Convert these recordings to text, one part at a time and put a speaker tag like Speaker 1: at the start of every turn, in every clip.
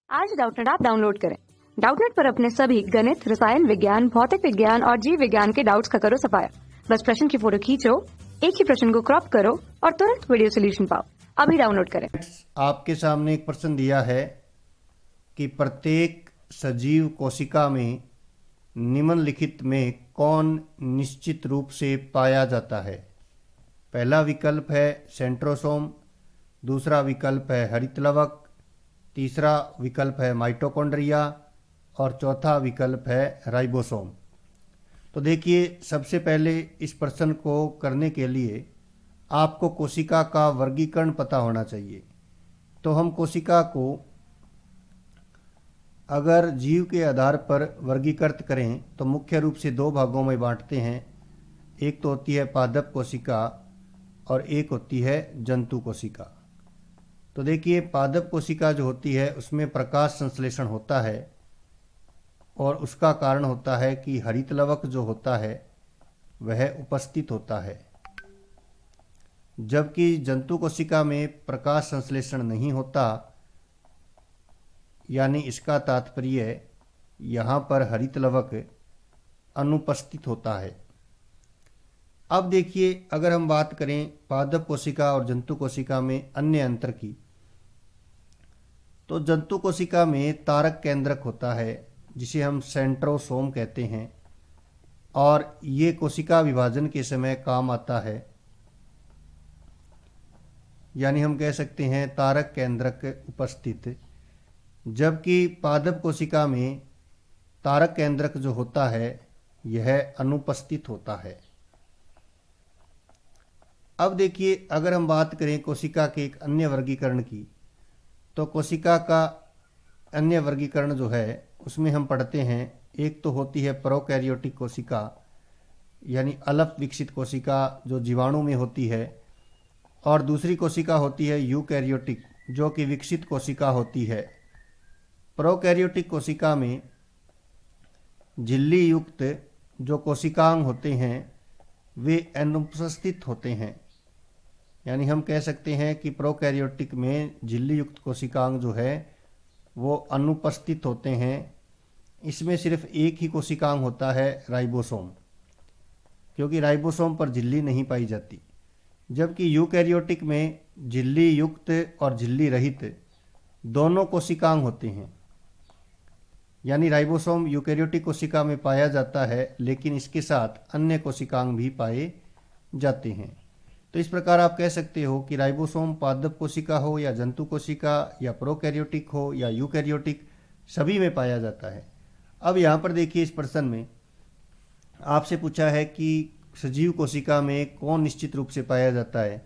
Speaker 1: आज Doubtnut app download करें। Doubtnut पर अपने सभी गणित, रसायन विज्ञान, भौतिक विज्ञान और जीव विज्ञान के डाउट्स का करो सफाया। बस प्रश्न की फोटो खींचो, एक ही प्रश्न को क्रॉप करो और तुरंत वीडियो सोल्यूशन पाओ। अभी डाउनलोड करें।
Speaker 2: आपके सामने एक प्रश्न दिया है कि प्रत्येक सजीव कोशिका में निम्नलिखित में कौन निश्चित रूप से पाया जाता है। पहला विकल्प है सेंट्रोसोम, दूसरा विकल्प है हरितलवक, तीसरा विकल्प है माइटोकॉन्ड्रिया और चौथा विकल्प है राइबोसोम। तो देखिए, सबसे पहले इस प्रश्न को करने के लिए आपको कोशिका का वर्गीकरण पता होना चाहिए। तो हम कोशिका को अगर जीव के आधार पर वर्गीकृत करें तो मुख्य रूप से दो भागों में बांटते हैं। एक तो होती है पादप कोशिका और एक होती है जंतु कोशिका। तो देखिए, पादप कोशिका जो होती है उसमें प्रकाश संश्लेषण होता है और उसका कारण होता है कि हरितलवक जो होता है वह उपस्थित होता है, जबकि जंतु कोशिका में प्रकाश संश्लेषण नहीं होता। यानी इसका तात्पर्य यहाँ पर हरितलवक अनुपस्थित होता है। अब देखिए, अगर हम बात करें पादप कोशिका और जंतु कोशिका में अन्य अंतर की, तो जंतु कोशिका में तारक केंद्रक होता है जिसे हम सेंट्रोसोम कहते हैं और ये कोशिका विभाजन के समय काम आता है। यानी हम कह सकते हैं तारक केंद्रक उपस्थित, जबकि पादप कोशिका में तारक केंद्रक जो होता है यह अनुपस्थित होता है। अब देखिए, अगर हम बात करें कोशिका के एक अन्य वर्गीकरण की, तो कोशिका का अन्य वर्गीकरण जो है उसमें हम पढ़ते हैं, एक तो होती है प्रोकैरियोटिक कोशिका, यानी अल्प विकसित कोशिका जो जीवाणु में होती है, और दूसरी कोशिका होती है यूकैरियोटिक जो कि विकसित कोशिका होती है। प्रोकैरियोटिक कोशिका में झिल्ली युक्त जो कोशिकांग होते हैं वे अनुपस्थित होते हैं। यानी हम कह सकते हैं कि प्रोकैरियोटिक में झिल्ली युक्त कोशिकांग जो है वो अनुपस्थित होते हैं। इसमें सिर्फ एक ही कोशिकांग होता है राइबोसोम, क्योंकि राइबोसोम पर झिल्ली नहीं पाई जाती। जबकि यूकैरियोटिक में झिल्ली युक्त और झिल्ली रहित दोनों कोशिकांग होते हैं। यानी राइबोसोम यूकैरियोटिक कोशिका में पाया जाता है, लेकिन इसके साथ अन्य कोशिकांग भी पाए जाते हैं। तो इस प्रकार आप कह सकते हो कि राइबोसोम पादप कोशिका हो या जंतु कोशिका या प्रोकैरियोटिक हो या यूकैरियोटिक, सभी में पाया जाता है। अब यहाँ पर देखिए, इस प्रश्न में आपसे पूछा है कि सजीव कोशिका में कौन निश्चित रूप से पाया जाता है।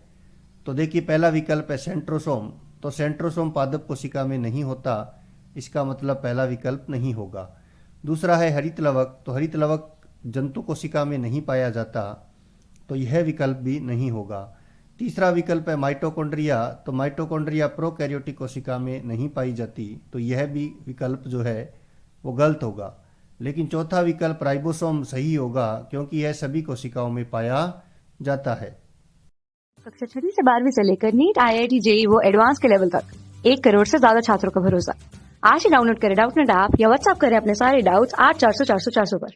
Speaker 2: तो देखिए, पहला विकल्प है सेंट्रोसोम। तो सेंट्रोसोम पादप कोशिका में नहीं होता, इसका मतलब पहला विकल्प नहीं होगा। दूसरा है हरितलवक। तो हरितलवक जंतु कोशिका में नहीं पाया जाता, तो यह विकल्प भी नहीं होगा। तीसरा विकल्प है माइटोकॉन्ड्रिया। तो माइटोकॉन्ड्रिया प्रोकैरियोटिक कोशिका में नहीं पाई जाती, तो यह भी विकल्प जो है वो गलत होगा। लेकिन चौथा विकल्प राइबोसोम सही होगा, क्योंकि यह सभी कोशिकाओं में पाया जाता है।
Speaker 1: कक्षा 6 से 12वीं से लेकर नीट, IIT, JEE वो एडवांस के लेवल तक 1 करोड़ से ज्यादा छात्रों का भरोसा। आज ही डाउनलोड करें डाउटनेट ऐप या व्हाट्सएप करें अपने सारे डाउट्स 8400 400 400 पर।